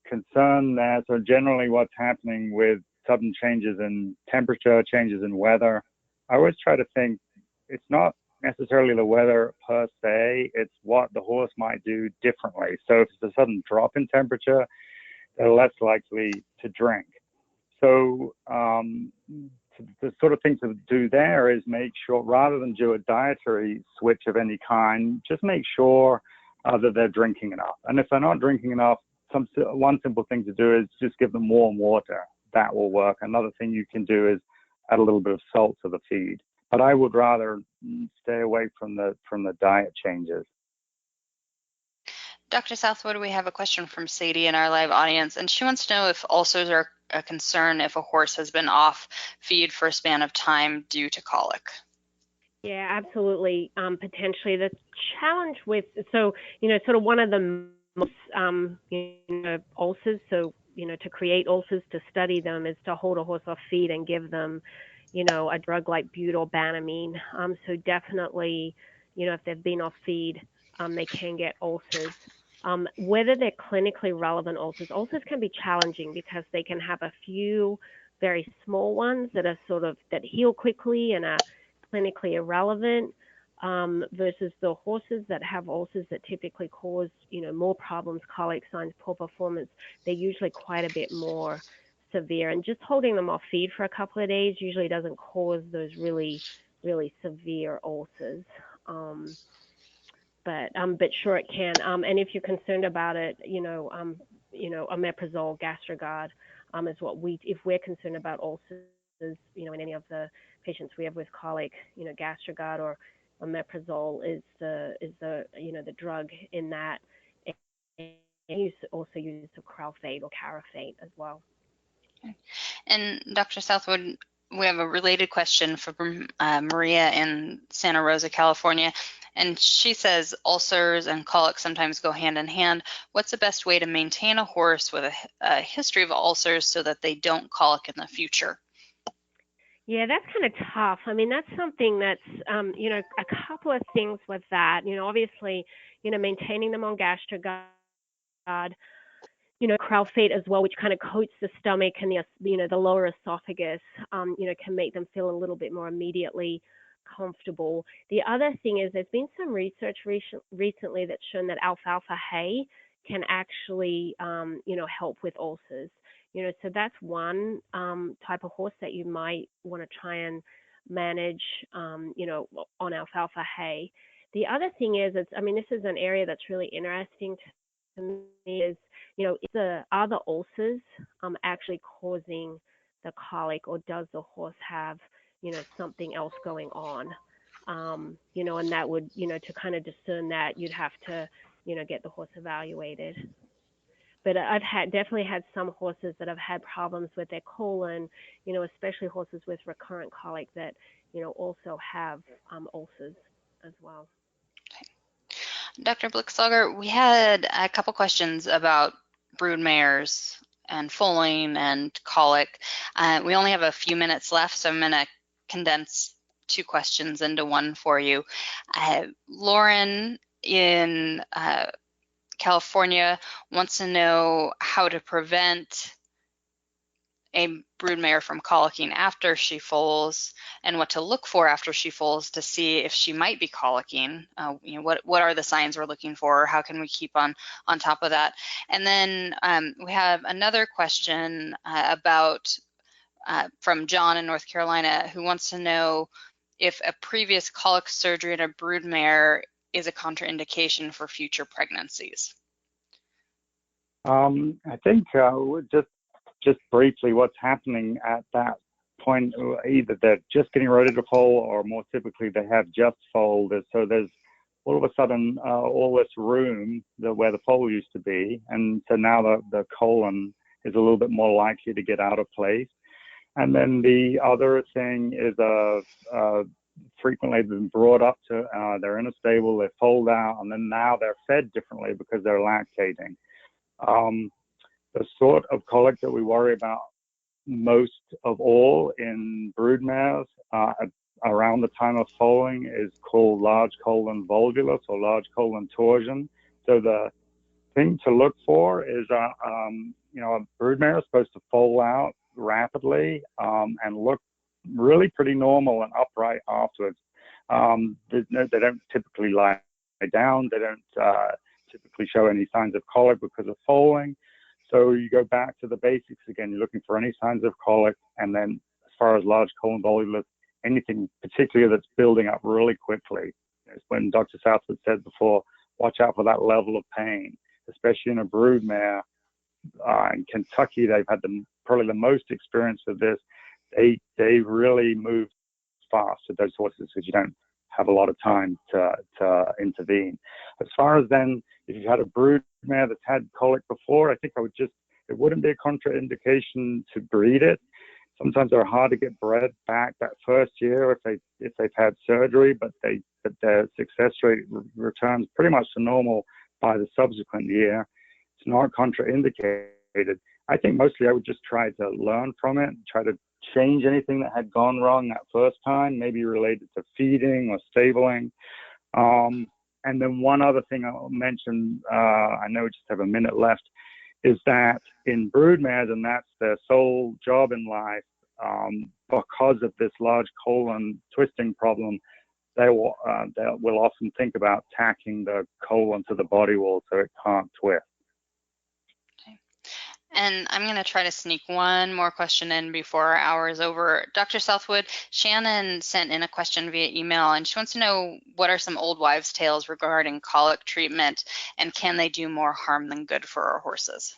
concern there, so generally what's happening with sudden changes in temperature, changes in weather, I always try to think it's not necessarily the weather per se, it's what the horse might do differently. So if it's a sudden drop in temperature, they're less likely to drink. So the sort of thing to do there is make sure, rather than do a dietary switch of any kind, just make sure that they're drinking enough. And if they're not drinking enough, one simple thing to do is just give them warm water. That will work. Another thing you can do is add a little bit of salt to the feed. But I would rather stay away from the diet changes. Dr. Southwood, we have a question from Sadie in our live audience, and she wants to know if ulcers are a concern if a horse has been off feed for a span of time due to colic. Yeah, absolutely. Potentially, the challenge with sort of one of the most ulcers. So to create ulcers, to study them, is to hold a horse off feed and give them, a drug like butylbanamine. So definitely, if they've been off feed, they can get ulcers. Whether they're clinically relevant ulcers can be challenging because they can have a few very small ones that are that heal quickly and are clinically irrelevant, versus the horses that have ulcers that typically cause, more problems, colic signs, poor performance. They're usually quite a bit more severe. And just holding them off feed for a couple of days usually doesn't cause those really, really severe ulcers. But sure it can. And if you're concerned about it, omeprazole, Gastrogard, is what if we're concerned about ulcers, in any of the patients we have with colic, Gastrogard or omeprazole is the drug in that. And also use of Cralfate or Carafate as well. Okay. And Dr. Southwood, we have a related question from Maria in Santa Rosa, California. And she says ulcers and colic sometimes go hand in hand. What's the best way to maintain a horse with a history of ulcers so that they don't colic in the future? Yeah, that's kind of tough. I mean, that's something that's, a couple of things with that. Obviously, maintaining them on Gastrogard crow feet as well, which kind of coats the stomach and the lower esophagus, can make them feel a little bit more immediately comfortable. The other thing is there's been some research recently that's shown that alfalfa hay can actually, help with ulcers. So that's one type of horse that you might want to try and manage, on alfalfa hay. The other thing is, this is an area that's really interesting to me is, are the ulcers actually causing the colic, or does the horse have, something else going on? And that would, to kind of discern that, you'd have to, get the horse evaluated. But I've definitely had some horses that have had problems with their colon, especially horses with recurrent colic that, also have ulcers as well. Dr. Blickslager, we had a couple questions about brood mares and foaling and colic. We only have a few minutes left, so I'm going to condense two questions into one for you. Lauren in California wants to know how to prevent a broodmare from colicking after she foals, and what to look for after she foals to see if she might be colicking. What are the signs we're looking for? How can we keep on top of that? And then we have another question about from John in North Carolina, who wants to know if a previous colic surgery in a broodmare is a contraindication for future pregnancies. I think just briefly, what's happening at that point, either they're just getting ready to foal, or more typically they have just foaled. So there's all of a sudden all this room where the foal used to be, and so now the colon is a little bit more likely to get out of place. And then the other thing is frequently been brought up to, they're in a stable, they fold out, and then now they're fed differently because they're lactating. The sort of colic that we worry about most of all in broodmares around the time of foaling is called large colon volvulus or large colon torsion. So the thing to look for is, a broodmare is supposed to foal out rapidly and look really pretty normal and upright afterwards. They don't typically lie down. They don't typically show any signs of colic because of foaling. So you go back to the basics again. You're looking for any signs of colic, and then as far as large colon volvulus, anything particularly that's building up really quickly. It's when Dr. Southwood said before, watch out for that level of pain, especially in a broodmare. In Kentucky, they've had probably the most experience of this. They really move fast with those horses because you don't have a lot of time to intervene. As far as then, if you've had a broodmare that's had colic before, I think it wouldn't be a contraindication to breed it. Sometimes they're hard to get bred back that first year if they've had surgery, but their success rate returns pretty much to normal by the subsequent year. It's not contraindicated. I think mostly I would just try to learn from it, try to change anything that had gone wrong that first time, maybe related to feeding or stabling. And then one other thing I'll mention, I know we just have a minute left, is that in broodmares, and that's their sole job in life, because of this large colon twisting problem, they will often think about tacking the colon to the body wall so it can't twist. And I'm going to try to sneak one more question in before our hour is over. Dr. Southwood, Shannon sent in a question via email, and she wants to know what are some old wives' tales regarding colic treatment, and can they do more harm than good for our horses?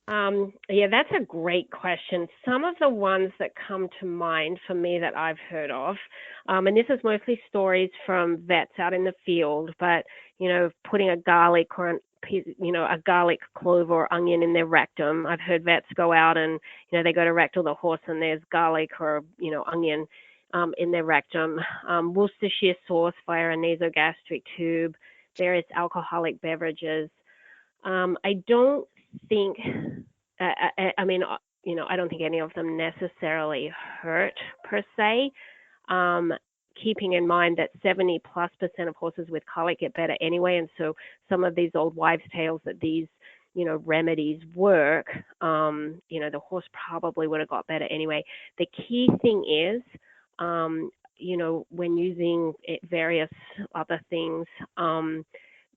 Yeah, that's a great question. Some of the ones that come to mind for me that I've heard of, and this is mostly stories from vets out in the field, but, putting a garlic or a garlic clove or onion in their rectum. I've heard vets go out and, they go to rectal the horse and there's garlic or, onion in their rectum. Worcestershire sauce via a nasogastric tube, various alcoholic beverages. I don't think, I don't think any of them necessarily hurt per se. Keeping in mind that 70+% of horses with colic get better anyway, and so some of these old wives' tales that these, remedies work, the horse probably would have got better anyway. The key thing is, when using various other things,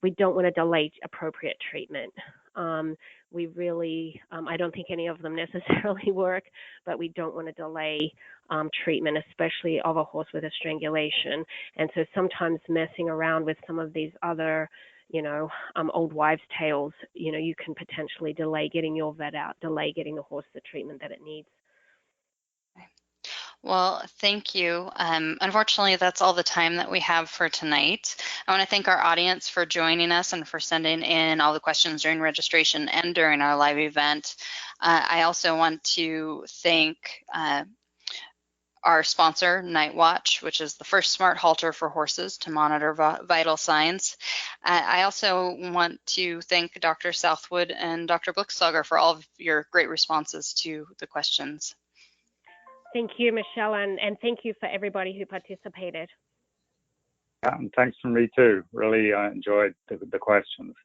we don't want to delay appropriate treatment. We really, I don't think any of them necessarily work, but we don't want to delay treatment, especially of a horse with a strangulation. And so sometimes messing around with some of these other, old wives' tales, you can potentially delay getting your vet out, delay getting the horse the treatment that it needs. Well, thank you. Unfortunately, that's all the time that we have for tonight. I want to thank our audience for joining us and for sending in all the questions during registration and during our live event. I also want to thank our sponsor, Night Watch, which is the first smart halter for horses to monitor vital signs. I also want to thank Dr. Southwood and Dr. Blickslager for all of your great responses to the questions. Thank you, Michelle, and thank you for everybody who participated. Yeah, and thanks from me too. Really enjoyed the questions.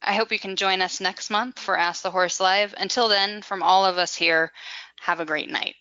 I hope you can join us next month for Ask the Horse Live. Until then, from all of us here, have a great night.